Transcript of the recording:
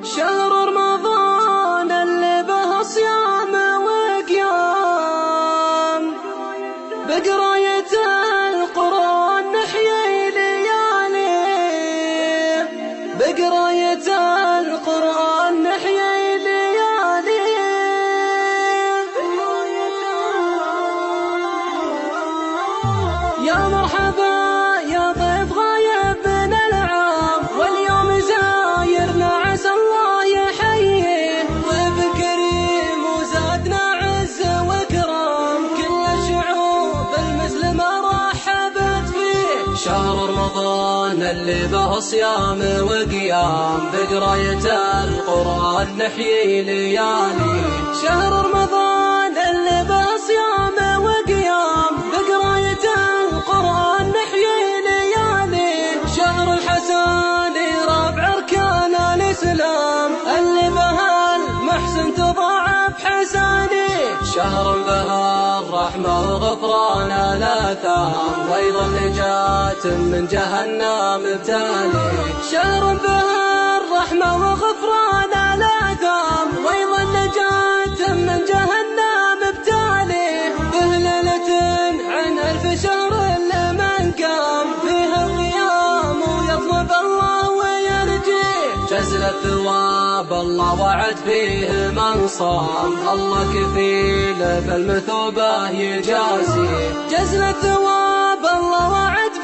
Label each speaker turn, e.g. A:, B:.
A: شهر رمضان اللي به صيام وقيام، بقراية القرآن نحيي ليالي، بقراية القرآن نحيي ليالي. يا مرحبا يا ضيف غايب من العام، واليوم زايرنا عسى الله يحييه، ضيف كريم وزادنا عز وكرام، كل الشعوب المسلمة رحبت فيه. شهر رمضان اللي به صيام وقيام، بقراية القرآن نحيي ليالي. شهر رمضان اللي به صيام وقيام، بقراية القرآن نحيي ليالي. شهر الحسن رابع أركان الإسلام، اللي به المحسن تضاعف حساني. شهر به الرحمة وغفران الآثام، وأيضا نجاة من جهنم ابتالي. شهر به الرحمة وغفران الآثام، وأيضا نجاة من جهنم ابتالي. به ليلة عن ألف شهر لمن قام، فيها القيام ويطلب الله ويرجيه. جزل الثواب الله وعد فيه من صام، الله كفيل بالمثوبة يجازي. جزل الثواب الله وعد